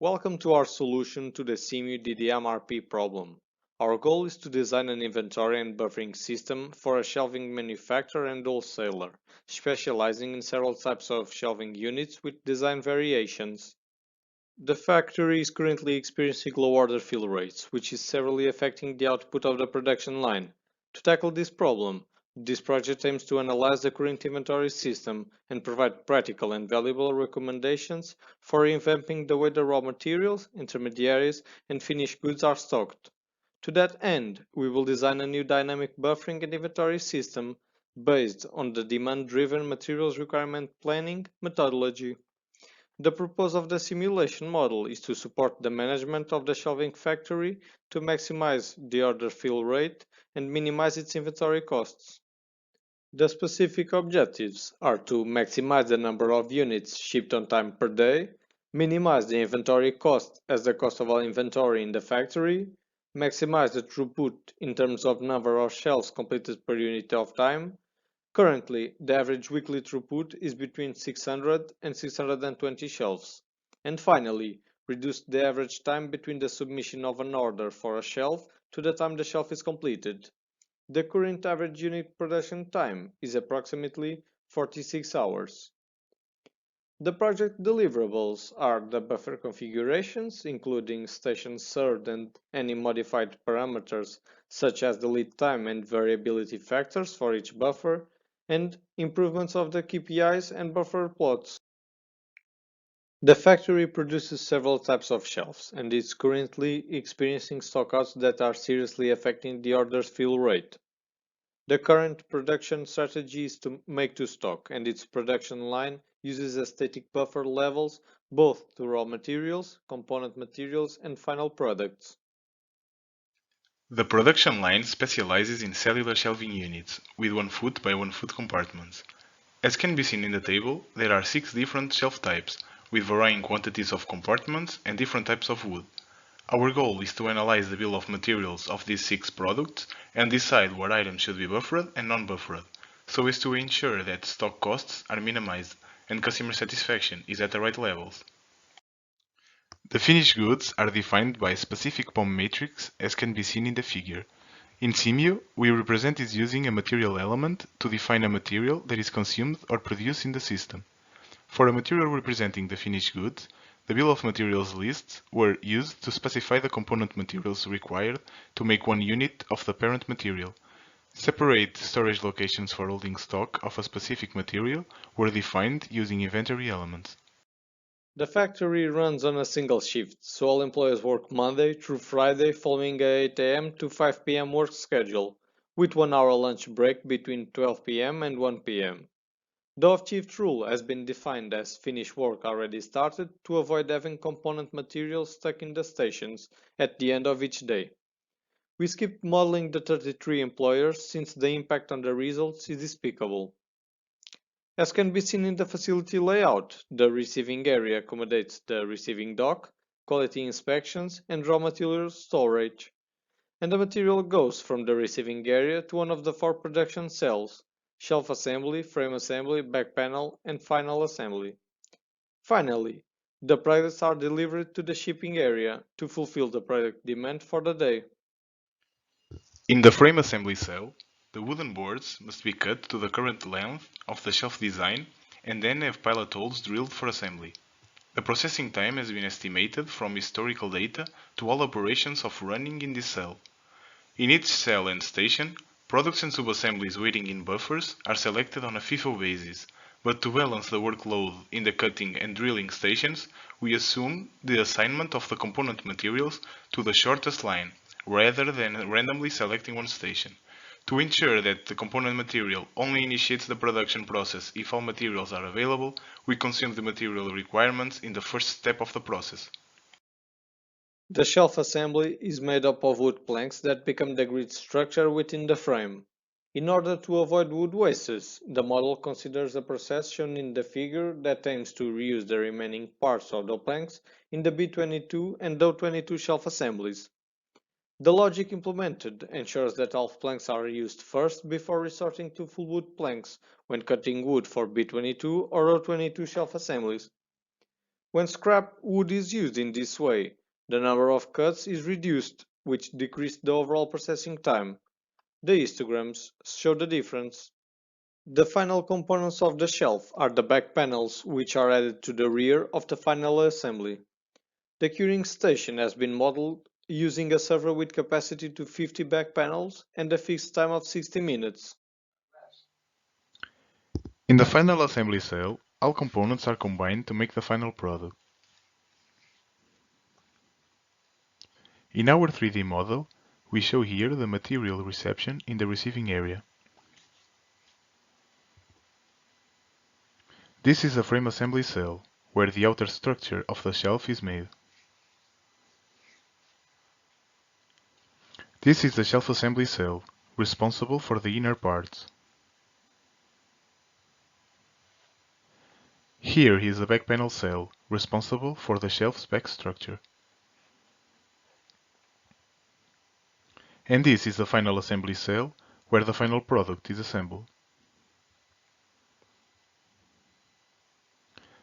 Welcome to our solution to the CMU DDMRP problem. Our goal is to design an inventory and buffering system for a shelving manufacturer and wholesaler, specializing in several types of shelving units with design variations. The factory is currently experiencing low order fill rates, which is severely affecting the output of the production line. To tackle this problem, this project aims to analyze the current inventory system and provide practical and valuable recommendations for revamping the way the raw materials, intermediaries, and finished goods are stocked. To that end, we will design a new dynamic buffering and inventory system based on the demand-driven materials requirement planning methodology. The purpose of the simulation model is to support the management of the shelving factory to maximize the order fill rate and minimize its inventory costs. The specific objectives are to maximize the number of units shipped on time per day, minimize the inventory cost as the cost of all inventory in the factory, maximize the throughput in terms of number of shelves completed per unit of time. Currently, the average weekly throughput is between 600 and 620 shelves. And finally, reduce the average time between the submission of an order for a shelf to the time the shelf is completed. The current average unit production time is approximately 46 hours. The project deliverables are the buffer configurations, including stations served and any modified parameters such as the lead time and variability factors for each buffer, and improvements of the KPIs and buffer plots. The factory produces several types of shelves and is currently experiencing stockouts that are seriously affecting the order's fill rate. The current production strategy is to make to stock, and its production line uses a static buffer levels both to raw materials, component materials, and final products. The production line specializes in cellular shelving units with 1 foot by 1 foot compartments. As can be seen in the table, there are 6 different shelf types, with varying quantities of compartments and different types of wood. Our goal is to analyze the bill of materials of these 6 products and decide what items should be buffered and non-buffered, so as to ensure that stock costs are minimized and customer satisfaction is at the right levels. The finished goods are defined by a specific POM matrix as can be seen in the figure. In CMU, we represent it using a material element to define a material that is consumed or produced in the system. For a material representing the finished goods, the bill of materials lists were used to specify the component materials required to make 1 unit of the parent material. Separate storage locations for holding stock of a specific material were defined using inventory elements. The factory runs on a single shift, so all employees work Monday through Friday following a 8 a.m. to 5 p.m. work schedule, with 1 hour lunch break between 12 p.m. and 1 p.m. The off-shift rule has been defined as finished work already started to avoid having component materials stuck in the stations at the end of each day. We skipped modeling the 33 employers since the impact on the results is despicable. As can be seen in the facility layout, the receiving area accommodates the receiving dock, quality inspections, and raw materials storage, and the material goes from the receiving area to one of the 4 production cells: shelf assembly, frame assembly, back panel, and final assembly. Finally, the products are delivered to the shipping area to fulfill the product demand for the day. In the frame assembly cell, the wooden boards must be cut to the current length of the shelf design and then have pilot holes drilled for assembly. The processing time has been estimated from historical data to all operations of running in this cell. In each cell and station, products and subassemblies waiting in buffers are selected on a FIFO basis, but to balance the workload in the cutting and drilling stations, we assume the assignment of the component materials to the shortest line, rather than randomly selecting one station. To ensure that the component material only initiates the production process if all materials are available, we consume the material requirements in the first step of the process. The shelf assembly is made up of wood planks that become the grid structure within the frame. In order to avoid wood wastes, the model considers a process shown in the figure that aims to reuse the remaining parts of the planks in the B22 and O22 shelf assemblies. The logic implemented ensures that half planks are used first before resorting to full wood planks when cutting wood for B22 or O22 shelf assemblies. When scrap wood is used in this way, the number of cuts is reduced, which decreases the overall processing time. The histograms show the difference. The final components of the shelf are the back panels, which are added to the rear of the final assembly. The curing station has been modeled using a server with capacity to 50 back panels and a fixed time of 60 minutes. In the final assembly cell, all components are combined to make the final product. In our 3D model, we show here the material reception in the receiving area. This is a frame assembly cell, where the outer structure of the shelf is made. This is the shelf assembly cell, responsible for the inner parts. Here is the back panel cell, responsible for the shelf's back structure. And this is the final assembly cell, where the final product is assembled.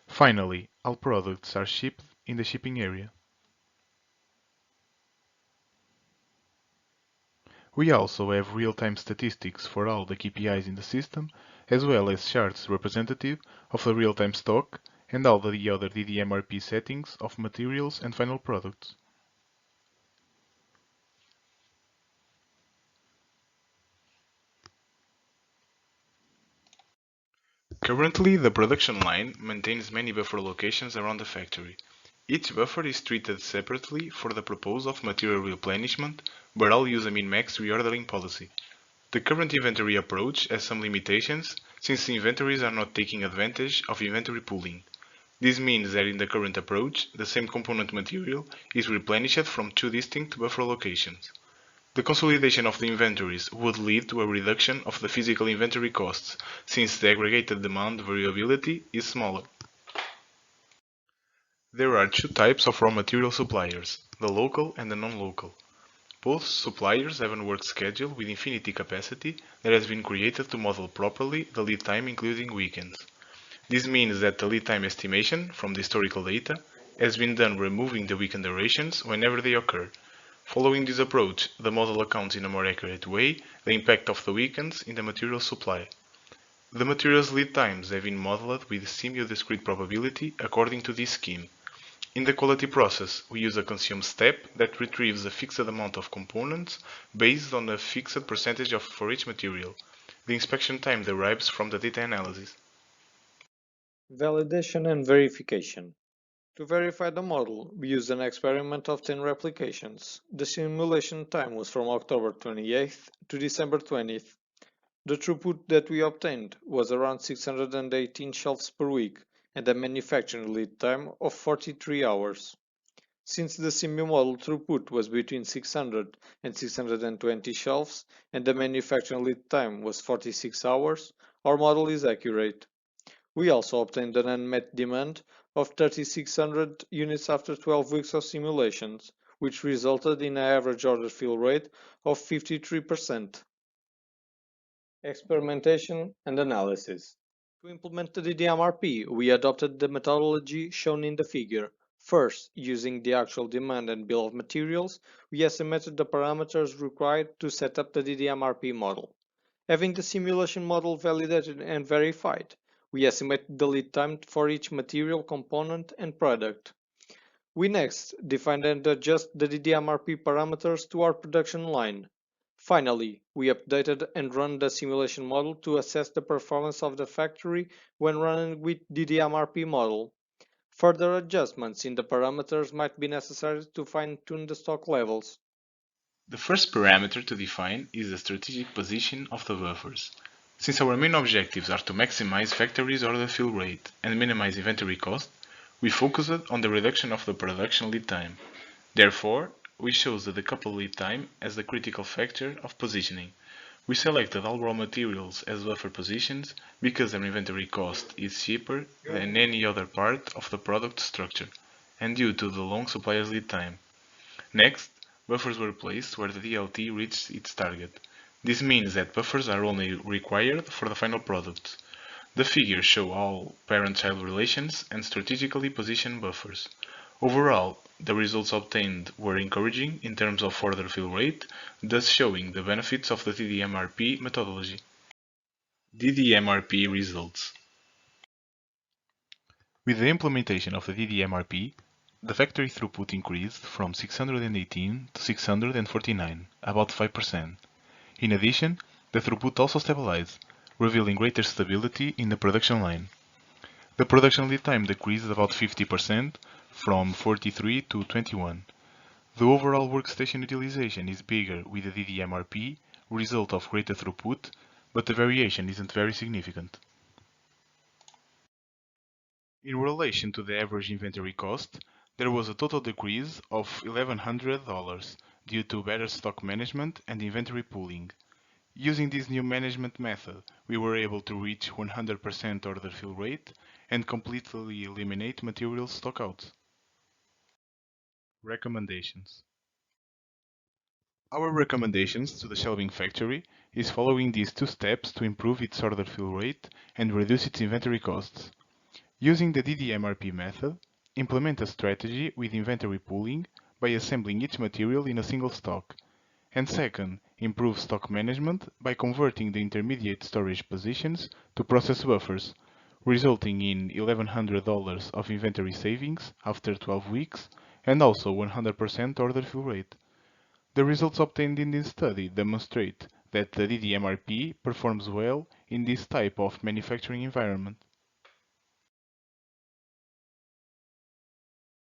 Finally, all products are shipped in the shipping area. We also have real-time statistics for all the KPIs in the system, as well as charts representative of the real-time stock and all the other DDMRP settings of materials and final products. Currently, the production line maintains many buffer locations around the factory. Each buffer is treated separately for the purpose of material replenishment, but all use a min-max reordering policy. The current inventory approach has some limitations, since the inventories are not taking advantage of inventory pooling. This means that in the current approach, the same component material is replenished from two distinct buffer locations. The consolidation of the inventories would lead to a reduction of the physical inventory costs, since the aggregated demand variability is smaller. There are two types of raw material suppliers, the local and the non-local. Both suppliers have a work schedule with infinity capacity that has been created to model properly the lead time including weekends. This means that the lead time estimation from the historical data has been done removing the weekend durations whenever they occur. Following this approach, the model accounts in a more accurate way the impact of the weekends in the material supply. The materials lead times have been modeled with semi-discrete probability according to this scheme. In the quality process, we use a consume step that retrieves a fixed amount of components based on a fixed percentage for each material. The inspection time derives from the data analysis. Validation and verification. To verify the model, we used an experiment of 10 replications. The simulation time was from October 28th to December 20th. The throughput that we obtained was around 618 shelves per week and a manufacturing lead time of 43 hours. Since the simu model throughput was between 600 and 620 shelves and the manufacturing lead time was 46 hours, our model is accurate. We also obtained an unmet demand of 3,600 units after 12 weeks of simulations, which resulted in an average order fill rate of 53%. Experimentation and analysis. To implement the DDMRP, we adopted the methodology shown in the figure. First, using the actual demand and bill of materials, we estimated the parameters required to set up the DDMRP model. Having the simulation model validated and verified, we estimated the lead time for each material, component, and product. We next defined and adjust the DDMRP parameters to our production line. Finally, we updated and run the simulation model to assess the performance of the factory when running with DDMRP model. Further adjustments in the parameters might be necessary to fine-tune the stock levels. The first parameter to define is the strategic position of the buffers. Since our main objectives are to maximize factory's order fill rate and minimize inventory cost, we focused on the reduction of the production lead time. Therefore, we chose the decoupled lead time as the critical factor of positioning. We selected all raw materials as buffer positions because their inventory cost is cheaper than any other part of the product structure, and due to the long supplier's lead time. Next, buffers were placed where the DLT reached its target. This means that buffers are only required for the final product. The figures show all parent-child relations and strategically positioned buffers. Overall, the results obtained were encouraging in terms of order fill rate, thus showing the benefits of the DDMRP methodology. DDMRP results. With the implementation of the DDMRP, the factory throughput increased from 618 to 649, about 5%. In addition, the throughput also stabilized, revealing greater stability in the production line. The production lead time decreased about 50%, from 43 to 21. The overall workstation utilization is bigger with the DDMRP, result of greater throughput, but the variation isn't very significant. In relation to the average inventory cost, there was a total decrease of $1,100 due to better stock management and inventory pooling. Using this new management method, we were able to reach 100% order fill rate and completely eliminate material stockouts. Recommendations. Our recommendations to the shelving factory is following these two steps to improve its order fill rate and reduce its inventory costs. Using the DDMRP method, implement a strategy with inventory pooling by assembling each material in a single stock. And second, improve stock management by converting the intermediate storage positions to process buffers, resulting in $1,100 of inventory savings after 12 weeks and also 100% order fill rate. The results obtained in this study demonstrate that the DDMRP performs well in this type of manufacturing environment.